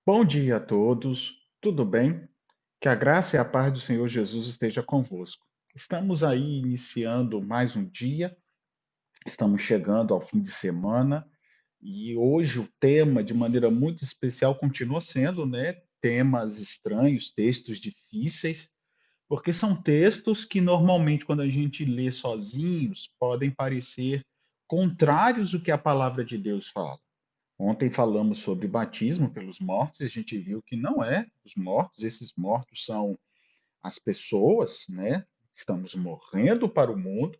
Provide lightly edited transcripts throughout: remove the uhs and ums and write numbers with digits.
Bom dia a todos, tudo bem? Que a graça e a paz do Senhor Jesus esteja convosco. Estamos aí iniciando mais um dia, estamos chegando ao fim de semana e hoje o tema, de maneira muito especial, continua sendo, né, temas estranhos, textos difíceis, porque são textos que normalmente, quando a gente lê sozinhos, podem parecer contrários ao que a palavra de Deus fala. Ontem falamos sobre batismo pelos mortos e a gente viu que não é os mortos, esses mortos são as pessoas, né? Estamos morrendo para o mundo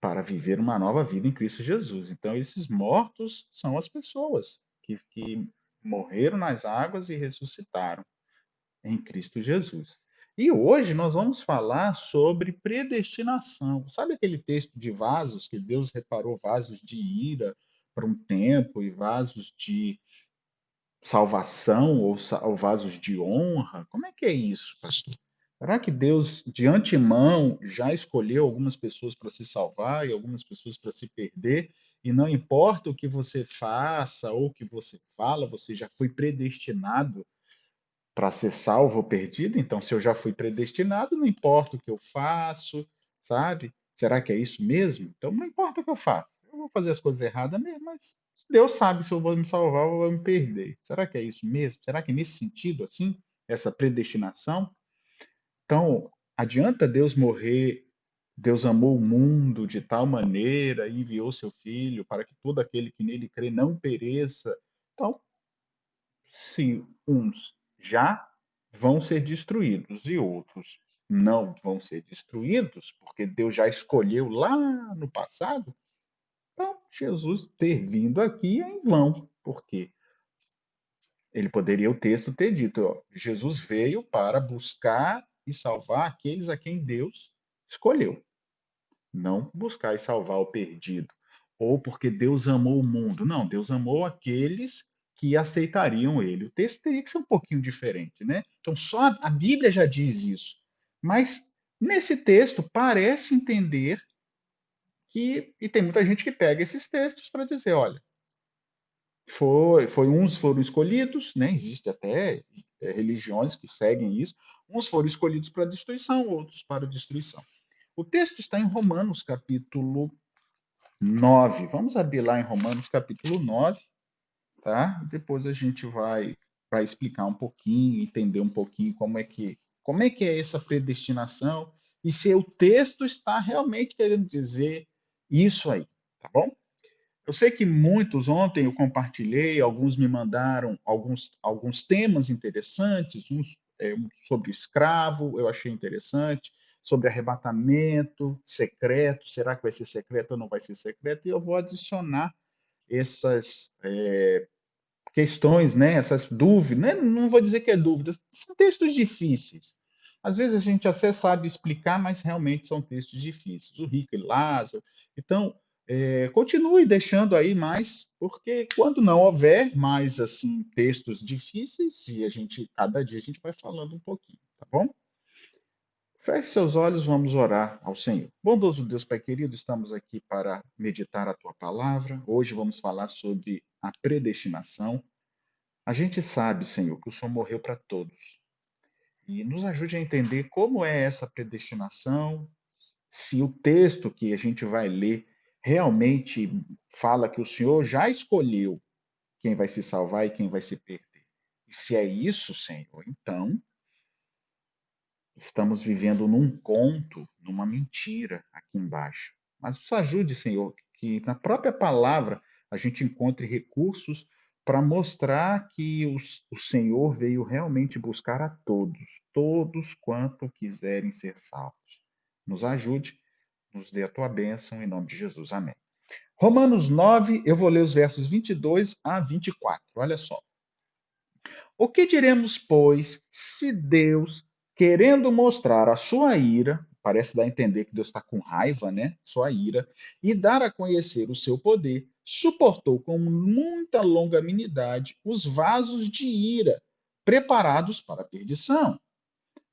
para viver uma nova vida em Cristo Jesus. Então, esses mortos são as pessoas que morreram nas águas e ressuscitaram em Cristo Jesus. E hoje nós vamos falar sobre predestinação. Sabe aquele texto de vasos que Deus reparou vasos de ira para um tempo e vasos de salvação ou vasos de honra? Como é que é isso, pastor? Será que Deus, de antemão, já escolheu algumas pessoas para se salvar e algumas pessoas para se perder? E não importa o que você faça ou o que você fala, você já foi predestinado para ser salvo ou perdido? Então, se eu já fui predestinado, não importa o que eu faço, sabe? Será que é isso mesmo? Então, não importa o que eu faço. Eu vou fazer as coisas erradas mesmo, mas Deus sabe se eu vou me salvar ou vou me perder. Será que é isso mesmo? Será que nesse sentido, assim, essa predestinação? Então, adianta Deus morrer? Deus amou o mundo de tal maneira e enviou seu Filho para que todo aquele que nele crê não pereça. Então, se uns já vão ser destruídos e outros não vão ser destruídos, porque Deus já escolheu lá no passado, então Jesus ter vindo aqui é em vão, porque ele poderia o texto ter dito, ó, Jesus veio para buscar e salvar aqueles a quem Deus escolheu, não buscar e salvar o perdido, ou porque Deus amou o mundo. Não, Deus amou aqueles que aceitariam ele. O texto teria que ser um pouquinho diferente, né? Então, só a Bíblia já diz isso. Mas nesse texto parece entender que, e tem muita gente que pega esses textos para dizer, olha, foi uns foram escolhidos, né? Existe até religiões que seguem isso. Uns foram escolhidos para destruição, outros para destruição. O texto está em Romanos, capítulo 9. Vamos abrir lá em Romanos capítulo 9, tá? Depois a gente vai explicar um pouquinho, entender um pouquinho como é que é essa predestinação e se o texto está realmente querendo dizer isso aí, tá bom? Eu sei que muitos ontem eu compartilhei, alguns me mandaram alguns temas interessantes, um sobre escravo, eu achei interessante, sobre arrebatamento secreto, será que vai ser secreto ou não vai ser secreto? E eu vou adicionar essas questões, né, essas dúvidas, né, não vou dizer que é dúvidas, são textos difíceis. Às vezes a gente até sabe explicar, mas realmente são textos difíceis. O Rico e Lázaro. Então, continue deixando aí mais, porque quando não houver mais assim textos difíceis, e cada dia a gente vai falando um pouquinho, tá bom? Feche seus olhos, vamos orar ao Senhor. Bondoso Deus, Pai querido, estamos aqui para meditar a tua palavra. Hoje vamos falar sobre a predestinação. A gente sabe, Senhor, que o Senhor morreu para todos. E nos ajude a entender como é essa predestinação, se o texto que a gente vai ler realmente fala que o Senhor já escolheu quem vai se salvar e quem vai se perder. E se é isso, Senhor, então estamos vivendo num conto, numa mentira aqui embaixo. Mas nos ajude, Senhor, que na própria palavra a gente encontre recursos para mostrar que o Senhor veio realmente buscar a todos, todos quanto quiserem ser salvos. Nos ajude, nos dê a tua bênção, em nome de Jesus. Amém. Romanos 9, eu vou ler os versos 22 a 24. Olha só. O que diremos, pois, se Deus, querendo mostrar a sua ira, parece dar a entender que Deus está com raiva, né? Sua ira, e dar a conhecer o seu poder, suportou com muita longanimidade os vasos de ira preparados para a perdição.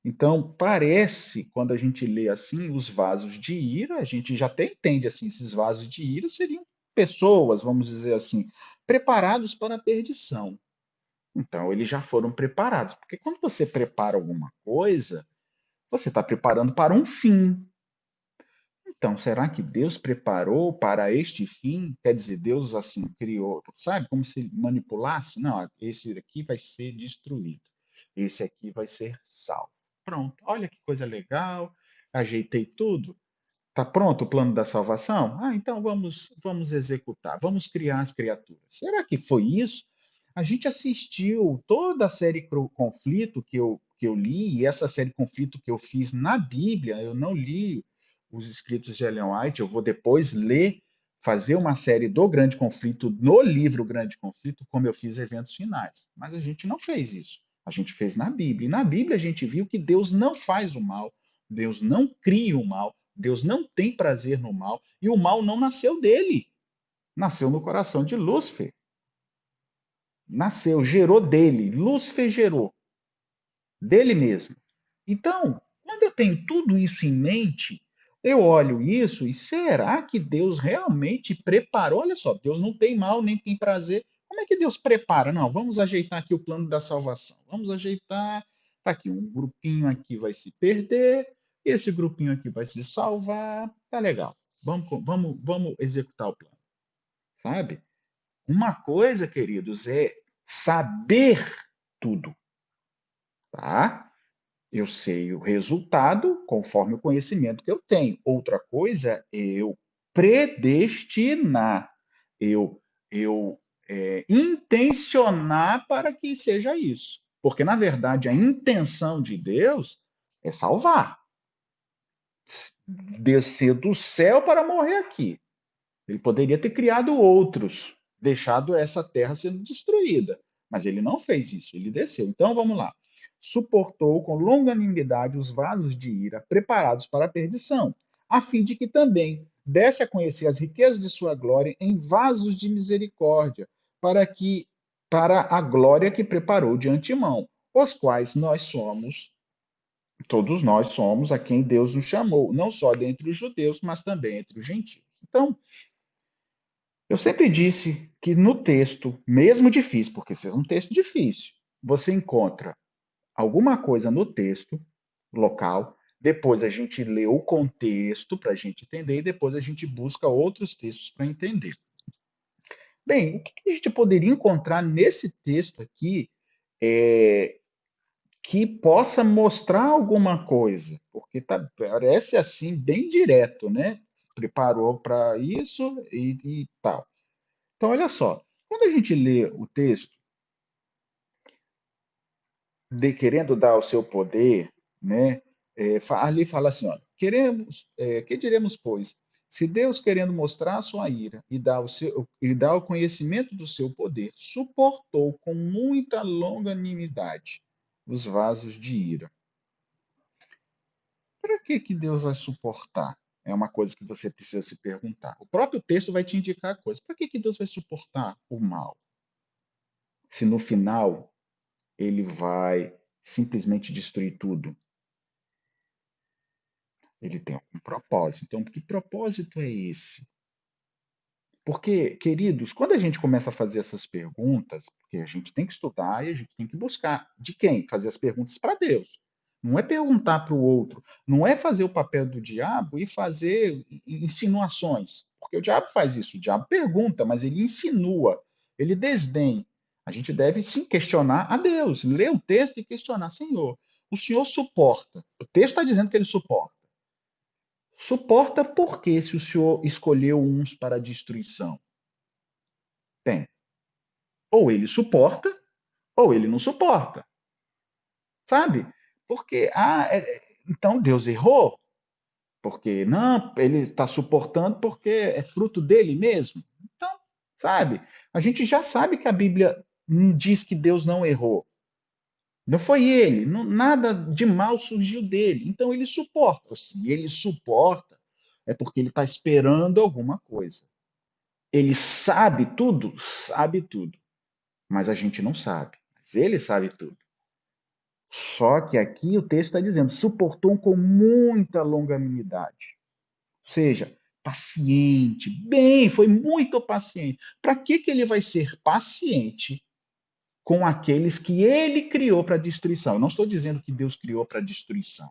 Então, parece, quando a gente lê assim, os vasos de ira, a gente já até entende assim, esses vasos de ira seriam pessoas, vamos dizer assim, preparados para a perdição. Então, eles já foram preparados. Porque quando você prepara alguma coisa, você está preparando para um fim. Então, será que Deus preparou para este fim? Quer dizer, Deus assim criou, sabe? Como se manipulasse? Não, esse aqui vai ser destruído. Esse aqui vai ser salvo. Pronto. Olha que coisa legal. Ajeitei tudo. Tá pronto o plano da salvação? Ah, então vamos executar, vamos criar as criaturas. Será que foi isso? A gente assistiu toda a série Conflito que eu li, e essa série Conflito que eu fiz na Bíblia, eu não li os escritos de Ellen White, eu vou depois ler, fazer uma série do Grande Conflito no livro Grande Conflito, como eu fiz eventos finais. Mas a gente não fez isso. A gente fez na Bíblia. E na Bíblia a gente viu que Deus não faz o mal, Deus não cria o mal, Deus não tem prazer no mal e o mal não nasceu dele. Nasceu no coração de Lúcifer. Nasceu, gerou dele. Lúcifer gerou dele mesmo. Então, quando eu tenho tudo isso em mente, eu olho isso e será que Deus realmente preparou? Olha só, Deus não tem mal nem tem prazer. Como é que Deus prepara? Não, vamos ajeitar aqui o plano da salvação. Vamos ajeitar. Tá aqui, um grupinho aqui vai se perder, esse grupinho aqui vai se salvar. Tá legal. Vamos executar o plano, sabe? Uma coisa, queridos, é saber tudo, tá? Eu sei o resultado conforme o conhecimento que eu tenho. Outra coisa é eu predestinar, eu intencionar para que seja isso. Porque, na verdade, a intenção de Deus é salvar, descer do céu para morrer aqui. Ele poderia ter criado outros, deixado essa terra sendo destruída, mas ele não fez isso, ele desceu. Então vamos lá. Suportou com longanimidade os vasos de ira preparados para a perdição, a fim de que também desse a conhecer as riquezas de sua glória em vasos de misericórdia, para a glória que preparou de antemão, os quais nós somos, todos nós somos a quem Deus nos chamou, não só dentre os judeus, mas também entre os gentios. Então, eu sempre disse que no texto, mesmo difícil, porque esse é um texto difícil, você encontra alguma coisa no texto local, depois a gente lê o contexto para a gente entender e depois a gente busca outros textos para entender. Bem, o que a gente poderia encontrar nesse texto aqui que possa mostrar alguma coisa? Porque parece assim bem direto, né? Preparou para isso e tal. Então, olha só, quando a gente lê o texto, querendo dar o seu poder, né? Ali fala assim, olha, que diremos, pois, se Deus querendo mostrar a sua ira e dar o conhecimento do seu poder, suportou com muita longanimidade os vasos de ira. Para que Deus vai suportar? É uma coisa que você precisa se perguntar. O próprio texto vai te indicar a coisa. Para que Deus vai suportar o mal? Se no final ele vai simplesmente destruir tudo. Ele tem um propósito. Então, que propósito é esse? Porque, queridos, quando a gente começa a fazer essas perguntas, porque a gente tem que estudar e a gente tem que buscar de quem? Fazer as perguntas para Deus. Não é perguntar para o outro, não é fazer o papel do diabo e fazer insinuações, porque o diabo faz isso, o diabo pergunta, mas ele insinua, ele desdém. A gente deve sim questionar a Deus, ler o texto e questionar, Senhor, o Senhor suporta. O texto está dizendo que ele suporta. Suporta porque se o Senhor escolheu uns para a destruição? Tem. Ou ele suporta, ou ele não suporta. Sabe? Porque, então Deus errou? Porque, não, ele está suportando porque é fruto dele mesmo? Então, sabe? A gente já sabe que a Bíblia diz que Deus não errou. Não foi ele, nada de mal surgiu dele. Então ele suporta. Se ele suporta, é porque ele está esperando alguma coisa. Ele sabe tudo? Sabe tudo. Mas a gente não sabe. Mas ele sabe tudo. Só que aqui o texto está dizendo, suportou com muita longanimidade. Ou seja, paciente, bem, foi muito paciente. Para que ele vai ser paciente com aqueles que ele criou para destruição. Eu não estou dizendo que Deus criou para destruição.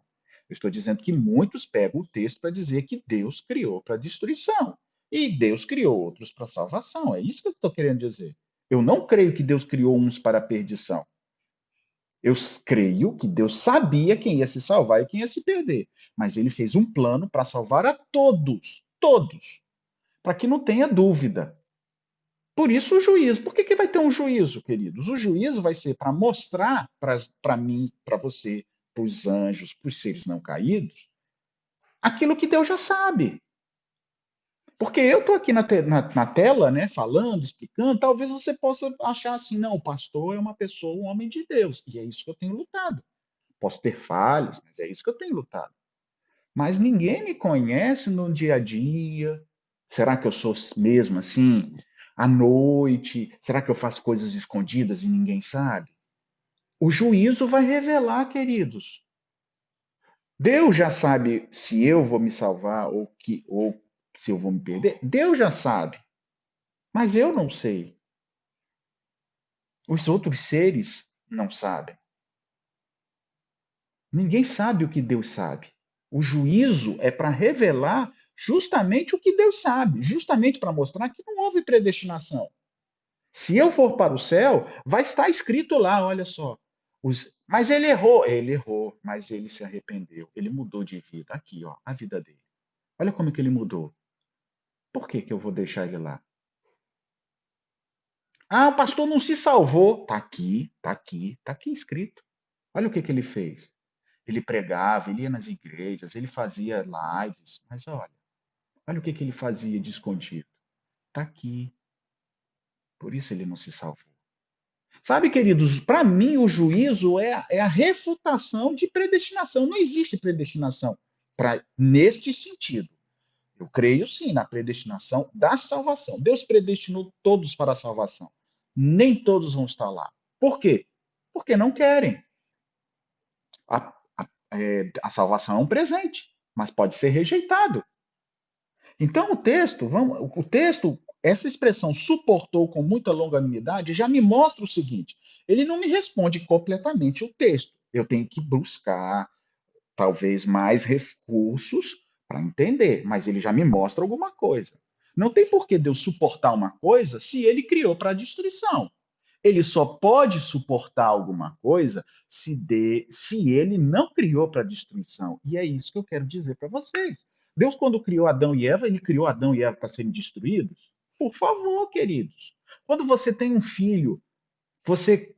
Eu estou dizendo que muitos pegam o texto para dizer que Deus criou para destruição. E Deus criou outros para salvação. É isso que eu estou querendo dizer. Eu não creio que Deus criou uns para a perdição. Eu creio que Deus sabia quem ia se salvar e quem ia se perder. Mas ele fez um plano para salvar a todos, todos, para que não tenha dúvida. Por isso o juízo. Por que, que vai ter um juízo, queridos? O juízo vai ser para mostrar para mim, para você, para os anjos, para os seres não caídos, aquilo que Deus já sabe. Porque eu estou aqui na tela, né, falando, explicando, talvez você possa achar assim, não, o pastor é uma pessoa, um homem de Deus. E é isso que eu tenho lutado. Posso ter falhas, mas é isso que eu tenho lutado. Mas ninguém me conhece no dia a dia. Será que eu sou mesmo assim? À noite? Será que eu faço coisas escondidas e ninguém sabe? O juízo vai revelar, queridos. Deus já sabe se eu vou me salvar ou se eu vou me perder. Deus já sabe, mas eu não sei. Os outros seres não sabem. Ninguém sabe o que Deus sabe. O juízo é para revelar justamente o que Deus sabe, justamente para mostrar que não houve predestinação. Se eu for para o céu, vai estar escrito lá, olha só. Mas ele errou, mas ele se arrependeu, ele mudou de vida. Aqui, ó, a vida dele. Olha como que ele mudou. Por que que eu vou deixar ele lá? Ah, o pastor não se salvou. Tá aqui, tá aqui, tá aqui escrito. Olha o que que ele fez. Ele pregava, ele ia nas igrejas, ele fazia lives, mas olha o que que ele fazia de escondido. Tá aqui. Por isso ele não se salvou. Sabe, queridos, para mim o juízo é a refutação de predestinação. Não existe predestinação neste sentido. Eu creio sim na predestinação da salvação. Deus predestinou todos para a salvação. Nem todos vão estar lá. Por quê? Porque não querem. A salvação é um presente, mas pode ser rejeitado. Então o texto, essa expressão suportou com muita longanimidade já me mostra o seguinte: ele não me responde completamente o texto. Eu tenho que buscar talvez mais recursos para entender, mas ele já me mostra alguma coisa. Não tem por que Deus suportar uma coisa se ele criou para a destruição. Ele só pode suportar alguma coisa se ele não criou para destruição. E é isso que eu quero dizer para vocês. Deus, quando criou Adão e Eva, ele criou Adão e Eva para serem destruídos? Por favor, queridos. Quando você tem um filho, você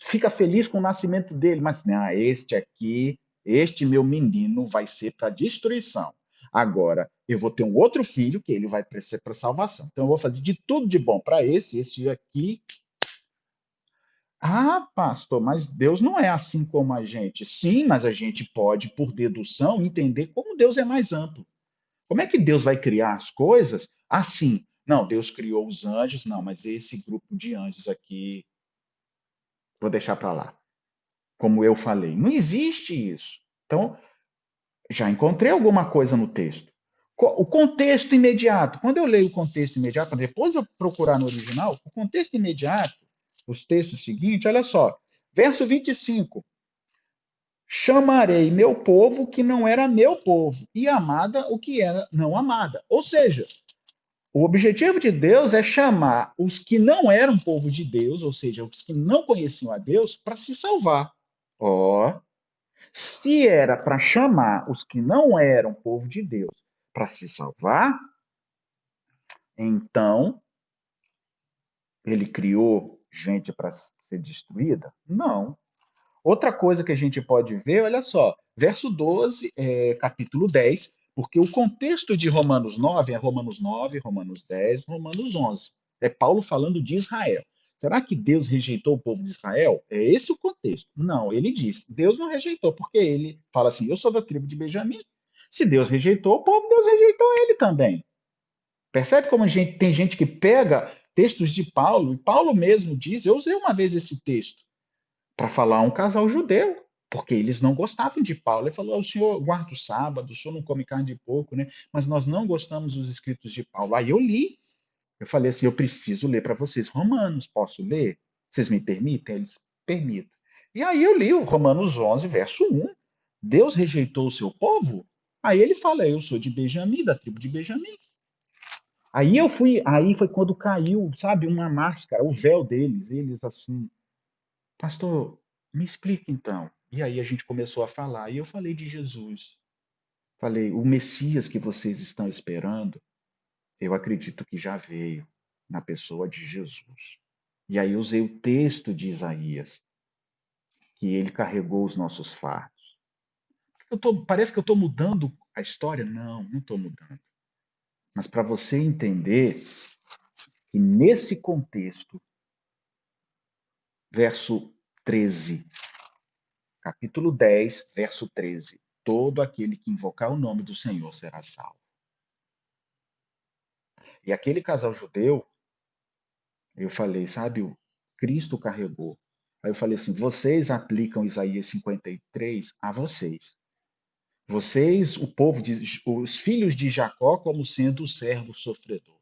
fica feliz com o nascimento dele, mas não, este aqui, este meu menino vai ser para destruição. Agora, eu vou ter um outro filho que ele vai ser para salvação. Então, eu vou fazer de tudo de bom para esse aqui. Ah, pastor, mas Deus não é assim como a gente. Sim, mas a gente pode, por dedução, entender como Deus é mais amplo. Como é que Deus vai criar as coisas assim? Não, Deus criou os anjos, não, mas esse grupo de anjos aqui, vou deixar para lá. Como eu falei, não existe isso. Então, já encontrei alguma coisa no texto. O contexto imediato, quando eu leio o contexto imediato, depois eu procurar no original, o contexto imediato, os textos seguintes, olha só, verso 25. Chamarei meu povo que não era meu povo, e amada o que era não amada. Ou seja, o objetivo de Deus é chamar os que não eram povo de Deus, ou seja, os que não conheciam a Deus, para se salvar. Ó, oh, se era para chamar os que não eram povo de Deus para se salvar, então ele criou gente para ser destruída? Não. Outra coisa que a gente pode ver, olha só, verso 12, capítulo 10, porque o contexto de Romanos 9 é Romanos 9, Romanos 10, Romanos 11. É Paulo falando de Israel. Será que Deus rejeitou o povo de Israel? É esse o contexto. Não, ele diz, Deus não rejeitou, porque ele fala assim, eu sou da tribo de Benjamim. Se Deus rejeitou o povo, Deus rejeitou ele também. Percebe como tem gente que pega textos de Paulo, e Paulo mesmo diz, eu usei uma vez esse texto, para falar a um casal judeu, porque eles não gostavam de Paulo. Ele falou: o senhor guarda o sábado, o senhor não come carne de porco, né? Mas nós não gostamos dos escritos de Paulo. Aí eu li, eu falei assim: eu preciso ler para vocês. Romanos, posso ler? Vocês me permitem? Eles permitem. E aí eu li o Romanos 11, verso 1. Deus rejeitou o seu povo? Aí ele fala, eu sou de Benjamim, da tribo de Benjamim. Aí foi quando caiu, sabe, uma máscara, o véu deles, eles assim, pastor, me explica então. E aí a gente começou a falar, e eu falei de Jesus. Falei, o Messias que vocês estão esperando, eu acredito que já veio na pessoa de Jesus. E aí usei o texto de Isaías, que ele carregou os nossos fardos. Parece que eu estou mudando a história? Não, não estou mudando. Mas para você entender que nesse contexto, verso 13, capítulo 10, verso 13, todo aquele que invocar o nome do Senhor será salvo. E aquele casal judeu, eu falei, sabe, o Cristo carregou. Aí eu falei assim, vocês aplicam Isaías 53 a vocês. Vocês, o povo, os filhos de Jacó, como sendo o servo sofredor.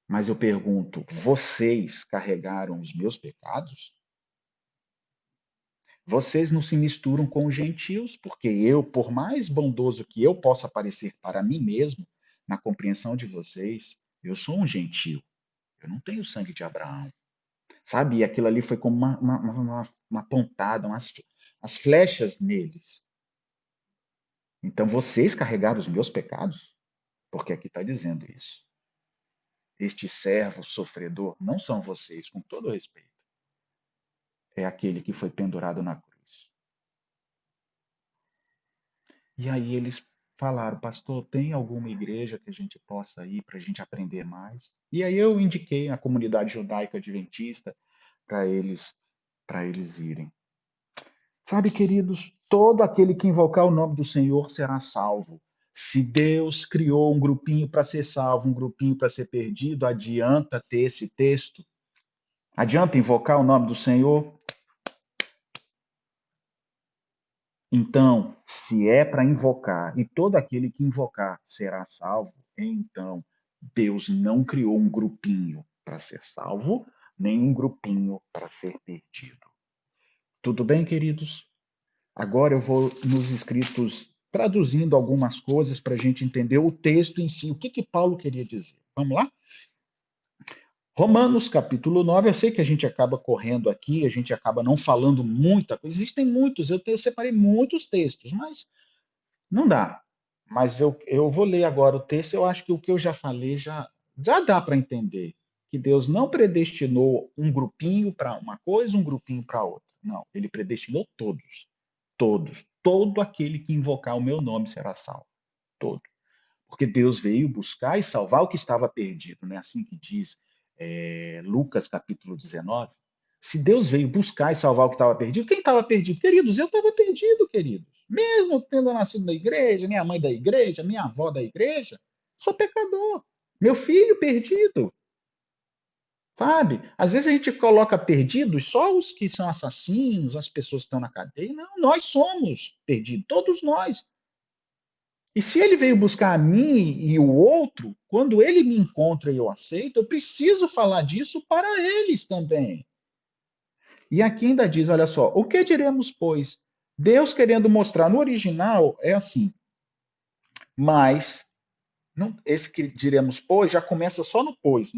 Mas eu pergunto, vocês carregaram os meus pecados? Vocês não se misturam com os gentios, porque eu, por mais bondoso que eu possa parecer para mim mesmo, na compreensão de vocês, eu sou um gentio. Eu não tenho sangue de Abraão. Sabe? E aquilo ali foi como uma pontada, as flechas neles. Então vocês carregaram os meus pecados? Porque aqui está dizendo isso. Este servo sofredor não são vocês, com todo respeito. É aquele que foi pendurado na cruz. E aí eles falaram, pastor, tem alguma igreja que a gente possa ir para a gente aprender mais? E aí eu indiquei a comunidade judaica adventista para eles irem. Sabe, queridos, todo aquele que invocar o nome do Senhor será salvo. Se Deus criou um grupinho para ser salvo, um grupinho para ser perdido, adianta ter esse texto? Adianta invocar o nome do Senhor? Então, se é para invocar, e todo aquele que invocar será salvo, então Deus não criou um grupinho para ser salvo, nem um grupinho para ser perdido. Tudo bem, queridos? Agora eu vou nos escritos traduzindo algumas coisas para a gente entender o texto em si, o que Paulo queria dizer. Vamos lá? Romanos capítulo 9, eu sei que a gente acaba correndo aqui, a gente acaba não falando muita coisa, existem muitos, eu separei muitos textos, mas não dá. Mas eu vou ler agora o texto, eu acho que o que eu já falei já dá para entender. Que Deus não predestinou um grupinho para uma coisa, um grupinho para outra. Não, ele predestinou todos. Todos. Todo aquele que invocar o meu nome será salvo. Todo. Porque Deus veio buscar e salvar o que estava perdido. Não é assim que diz Lucas capítulo 19? Se Deus veio buscar e salvar o que estava perdido, quem estava perdido? Queridos, eu estava perdido, queridos. Mesmo tendo nascido na igreja, minha mãe da igreja, minha avó da igreja, sou pecador. Meu filho perdido. Sabe? Às vezes a gente coloca perdidos só os que são assassinos, as pessoas que estão na cadeia. Não, nós somos perdidos, todos nós. E se ele veio buscar a mim e o outro, quando ele me encontra e eu aceito, eu preciso falar disso para eles também. E aqui ainda diz, olha só, o que diremos, pois? Deus querendo mostrar no original é assim, mas não, esse que diremos, pois, já começa só no pois.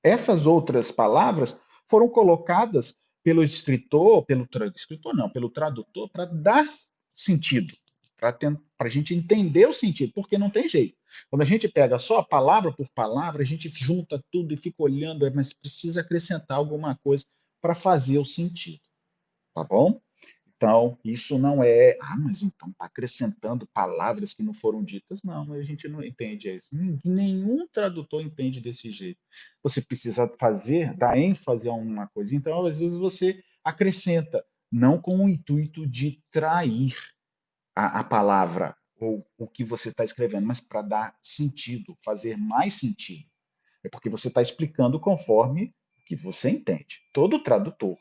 Essas outras palavras foram colocadas pelo escritor, escritor não, pelo tradutor, para dar sentido, para a gente entender o sentido, porque não tem jeito. Quando a gente pega só palavra por palavra, a gente junta tudo e fica olhando, mas precisa acrescentar alguma coisa para fazer o sentido, tá bom? Então, isso não é, mas então está acrescentando palavras que não foram ditas. Não, a gente não entende isso. Nenhum tradutor entende desse jeito. Você precisa dar ênfase a uma coisa. Então, às vezes, você acrescenta, não com o intuito de trair a palavra ou o que você está escrevendo, mas para dar sentido, fazer mais sentido. É porque você está explicando conforme o que você entende. Todo tradutor,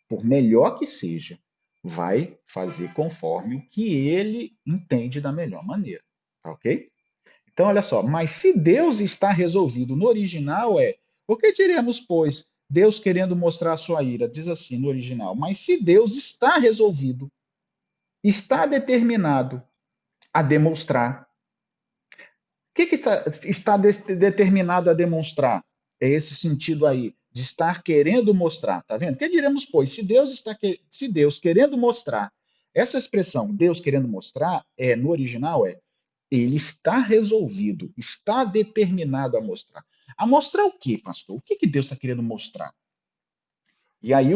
por melhor que seja, vai fazer conforme o que ele entende da melhor maneira. Tá ok? Então, olha só, mas se Deus está resolvido no original, Por que diremos, pois, Deus querendo mostrar a sua ira? Diz assim no original. Mas se Deus está resolvido, está determinado a demonstrar. O que está determinado a demonstrar? É esse sentido aí, de estar querendo mostrar, tá vendo? Que diremos, pois, se Deus querendo mostrar, essa expressão, Deus querendo mostrar, no original ele está resolvido, está determinado a mostrar. A mostrar o quê, pastor? O que Deus está querendo mostrar? E aí,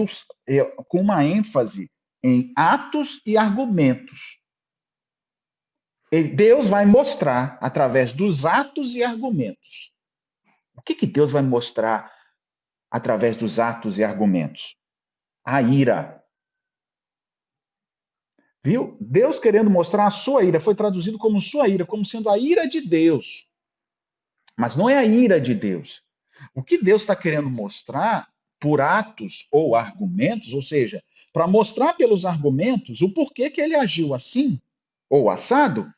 com uma ênfase em atos e argumentos. Deus vai mostrar através dos atos e argumentos. O que Deus vai mostrar através dos atos e argumentos? A ira. Viu? Deus querendo mostrar a sua ira, foi traduzido como sua ira, como sendo a ira de Deus. Mas não é a ira de Deus. O que Deus está querendo mostrar por atos ou argumentos, ou seja, para mostrar pelos argumentos o porquê que ele agiu assim ou assado,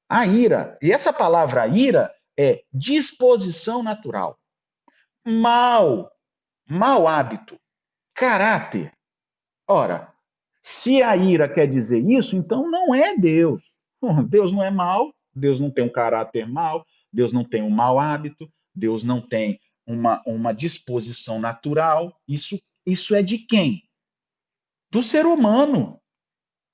a ira. E essa palavra ira é disposição natural. Mau hábito, caráter. Ora, se a ira quer dizer isso, então não é Deus. Deus não é mau, Deus não tem um caráter mau, Deus não tem um mau hábito, Deus não tem uma disposição natural. Isso é de quem? Do ser humano.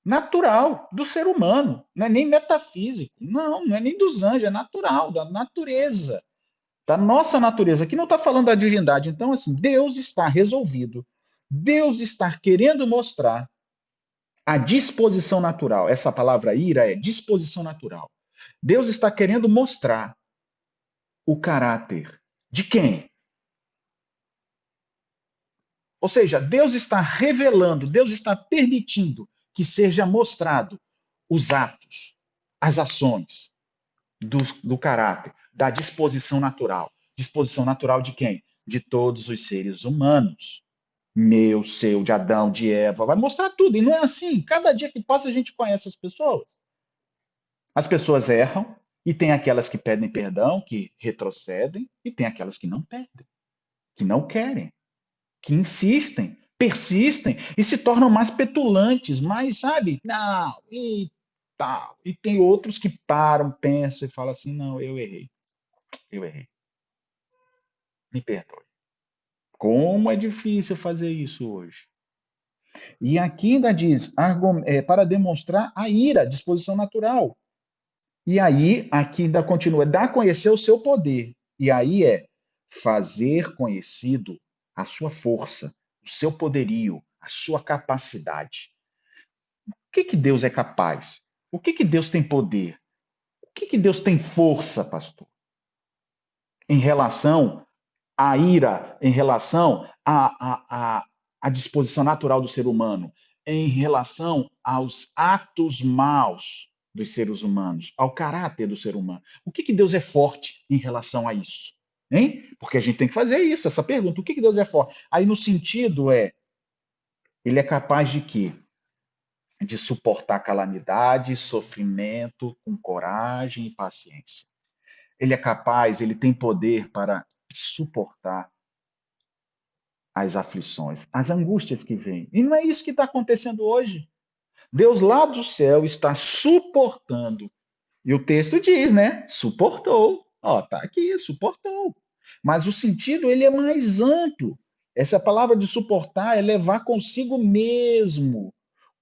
Natural, do ser humano. Não é nem metafísico. Não é nem dos anjos, é natural, da natureza. Da nossa natureza. Aqui não está falando da divindade. Então, assim, Deus está resolvido. Deus está querendo mostrar a disposição natural. Essa palavra ira é disposição natural. Deus está querendo mostrar o caráter de quem? Ou seja, Deus está revelando, Deus está permitindo que seja mostrado os atos, as ações do caráter, da disposição natural. Disposição natural de quem? De todos os seres humanos. Meu, seu, de Adão, de Eva, vai mostrar tudo. E não é assim. Cada dia que passa a gente conhece as pessoas. As pessoas erram, e tem aquelas que pedem perdão, que retrocedem, e tem aquelas que não pedem, que não querem, que insistem, persistem e se tornam mais petulantes, mais, sabe, não, e tal. E tem outros que param, pensam e falam assim: não, eu errei, me perdoe. Como é difícil fazer isso hoje. E aqui ainda diz, para demonstrar a ira, a disposição natural. E aí, aqui ainda continua, dá a conhecer o seu poder. E aí fazer conhecido a sua força, o seu poderio, a sua capacidade. O que Deus é capaz? O que Deus tem poder? O que Deus tem força, pastor? Em relação à ira, em relação à disposição natural do ser humano, em relação aos atos maus dos seres humanos, ao caráter do ser humano. O que Deus é forte em relação a isso? Hein? Porque a gente tem que fazer isso, essa pergunta. O que Deus é forte? Aí no sentido ele é capaz de quê? De suportar calamidade, sofrimento com coragem e paciência. Ele é capaz, ele tem poder para suportar as aflições, as angústias que vêm. E não é isso que está acontecendo hoje. Deus lá do céu está suportando. E o texto diz, né? Suportou. Ó, tá aqui, suportou. Mas o sentido ele é mais amplo. Essa palavra de suportar é levar consigo mesmo,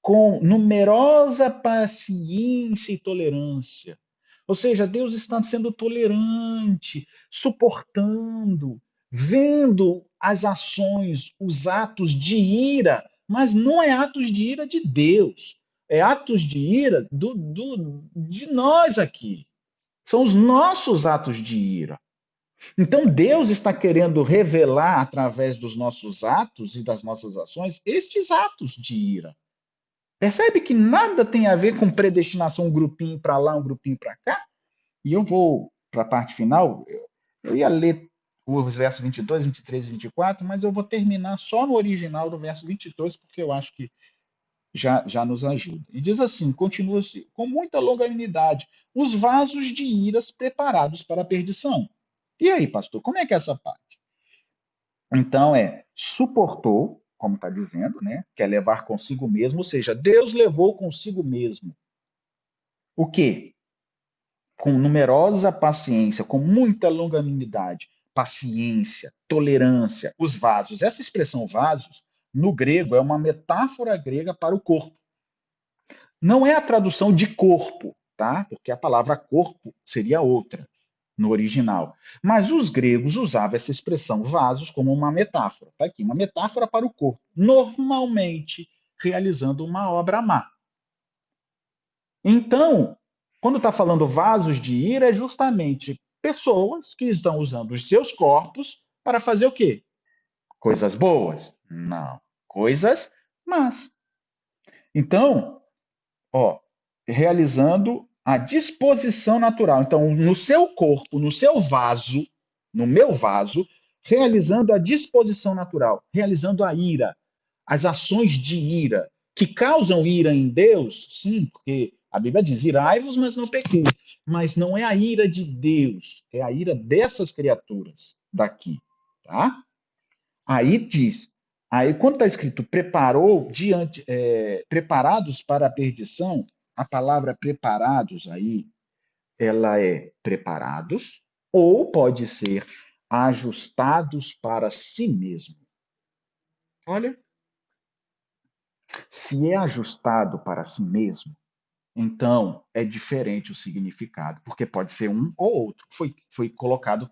com numerosa paciência e tolerância. Ou seja, Deus está sendo tolerante, suportando, vendo as ações, os atos de ira, mas não é atos de ira de Deus, é atos de ira de nós aqui. São os nossos atos de ira. Então Deus está querendo revelar através dos nossos atos e das nossas ações estes atos de ira. Percebe que nada tem a ver com predestinação, um grupinho para lá, um grupinho para cá? E eu vou para a parte final, eu ia ler os versos 22, 23 e 24, mas eu vou terminar só no original do verso 22, porque eu acho que já nos ajuda. E diz assim, continua-se, com muita longanimidade, os vasos de iras preparados para a perdição. E aí, pastor, como é que é essa parte? Então suportou, como está dizendo, né? Que é levar consigo mesmo, ou seja, Deus levou consigo mesmo. O quê? Com numerosa paciência, com muita longanimidade, paciência, tolerância, os vasos. Essa expressão vasos, no grego, é uma metáfora grega para o corpo. Não é a tradução de corpo, tá? Porque a palavra corpo seria outra no original. Mas os gregos usavam essa expressão vasos como uma metáfora. Tá aqui, uma metáfora para o corpo, normalmente realizando uma obra má. Então, quando está falando vasos de ira, é justamente pessoas que estão usando os seus corpos para fazer o quê? Coisas boas? Não. Coisas más. Então, ó, realizando a disposição natural. Então, no seu corpo, no seu vaso, no meu vaso, realizando a disposição natural, realizando a ira, as ações de ira, que causam ira em Deus, sim, porque a Bíblia diz: irai-vos, mas não pequeis. Mas não é a ira de Deus, é a ira dessas criaturas daqui, tá? Aí diz, aí quando está escrito preparou diante, preparados para a perdição, a palavra preparados aí, ela é preparados ou pode ser ajustados para si mesmo. Olha, se é ajustado para si mesmo, então é diferente o significado, porque pode ser um ou outro. Foi colocado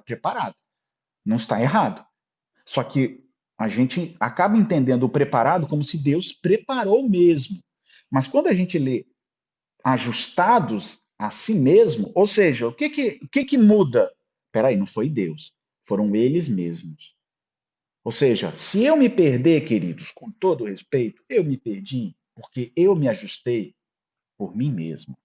preparado. Não está errado. Só que a gente acaba entendendo o preparado como se Deus preparou mesmo. Mas quando a gente lê ajustados a si mesmo, ou seja, o que muda? Peraí, não foi Deus, foram eles mesmos. Ou seja, se eu me perder, queridos, com todo respeito, eu me perdi porque eu me ajustei por mim mesmo.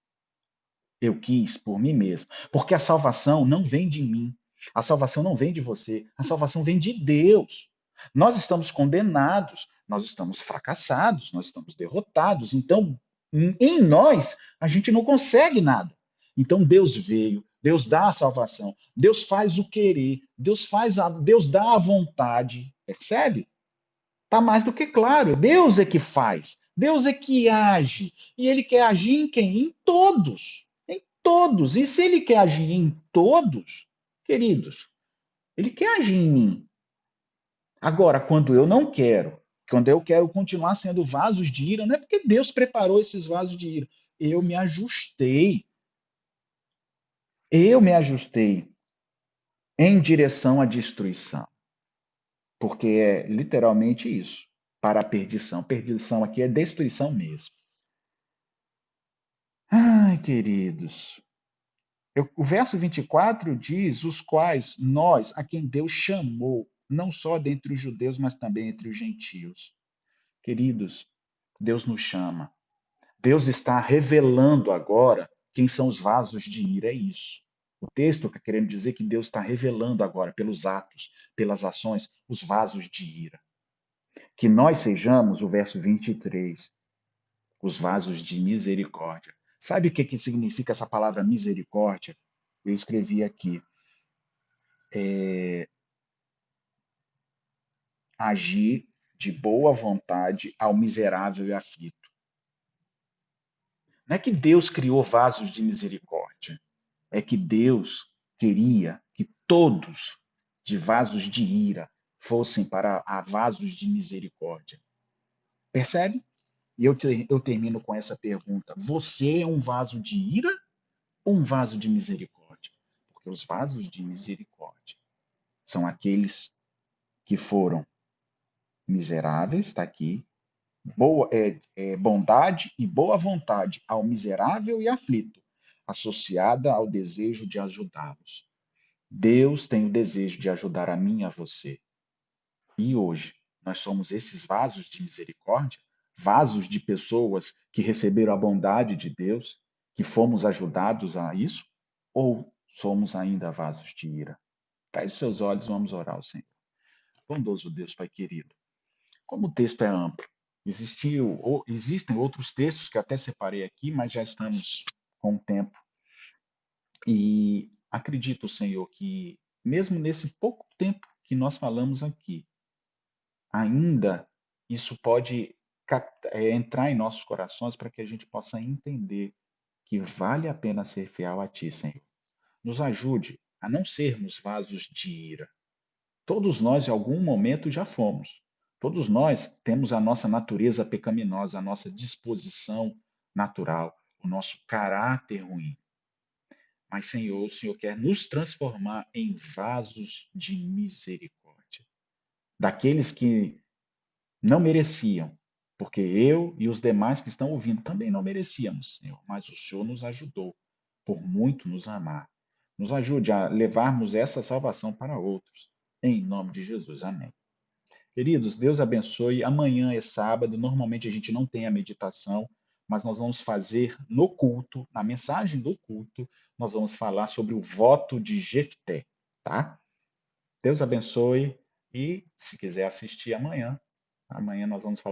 Eu quis por mim mesmo. Porque a salvação não vem de mim. A salvação não vem de você. A salvação vem de Deus. Nós estamos condenados, nós estamos fracassados, nós estamos derrotados. Então, em nós, a gente não consegue nada. Então, Deus veio, Deus dá a salvação, Deus faz o querer, Deus dá a vontade. Percebe? Está mais do que claro. Deus é que faz, Deus é que age. E ele quer agir em quem? Em todos. Em todos. E se ele quer agir em todos, queridos, ele quer agir em mim. Agora, quando eu quero continuar sendo vasos de ira, não é porque Deus preparou esses vasos de ira. Eu me ajustei. Eu me ajustei em direção à destruição. Porque é literalmente isso. Para a perdição. Perdição aqui é destruição mesmo. Ai, queridos. O verso 24 diz: os quais nós, a quem Deus chamou, não só dentre os judeus, mas também entre os gentios. Queridos, Deus nos chama. Deus está revelando agora quem são os vasos de ira, é isso. O texto está querendo dizer que Deus está revelando agora, pelos atos, pelas ações, os vasos de ira. Que nós sejamos, o verso 23, os vasos de misericórdia. Sabe o que significa essa palavra misericórdia? Eu escrevi aqui. Agir de boa vontade ao miserável e aflito. Não é que Deus criou vasos de misericórdia, é que Deus queria que todos de vasos de ira fossem para a vasos de misericórdia. Percebe? E eu termino com essa pergunta: você é um vaso de ira ou um vaso de misericórdia? Porque os vasos de misericórdia são aqueles que foram miseráveis, está aqui, bondade e boa vontade ao miserável e aflito, associada ao desejo de ajudá-los. Deus tem o desejo de ajudar a mim e a você. E hoje, nós somos esses vasos de misericórdia, vasos de pessoas que receberam a bondade de Deus, que fomos ajudados a isso, ou somos ainda vasos de ira? Feche seus olhos, vamos orar ao Senhor. Bondoso Deus, Pai querido, como o texto é amplo, existem outros textos que até separei aqui, mas já estamos com o tempo. E acredito, Senhor, que mesmo nesse pouco tempo que nós falamos aqui, ainda isso pode entrar em nossos corações para que a gente possa entender que vale a pena ser fiel a Ti, Senhor. Nos ajude a não sermos vasos de ira. Todos nós, em algum momento, já fomos. Todos nós temos a nossa natureza pecaminosa, a nossa disposição natural, o nosso caráter ruim. Mas, Senhor, o Senhor quer nos transformar em vasos de misericórdia. Daqueles que não mereciam, porque eu e os demais que estão ouvindo também não merecíamos, Senhor, mas o Senhor nos ajudou por muito nos amar. Nos ajude a levarmos essa salvação para outros. Em nome de Jesus. Amém. Queridos, Deus abençoe. Amanhã é sábado. Normalmente a gente não tem a meditação, mas nós vamos fazer no culto, na mensagem do culto, nós vamos falar sobre o voto de Jefté, tá? Deus abençoe e se quiser assistir amanhã, amanhã nós vamos falar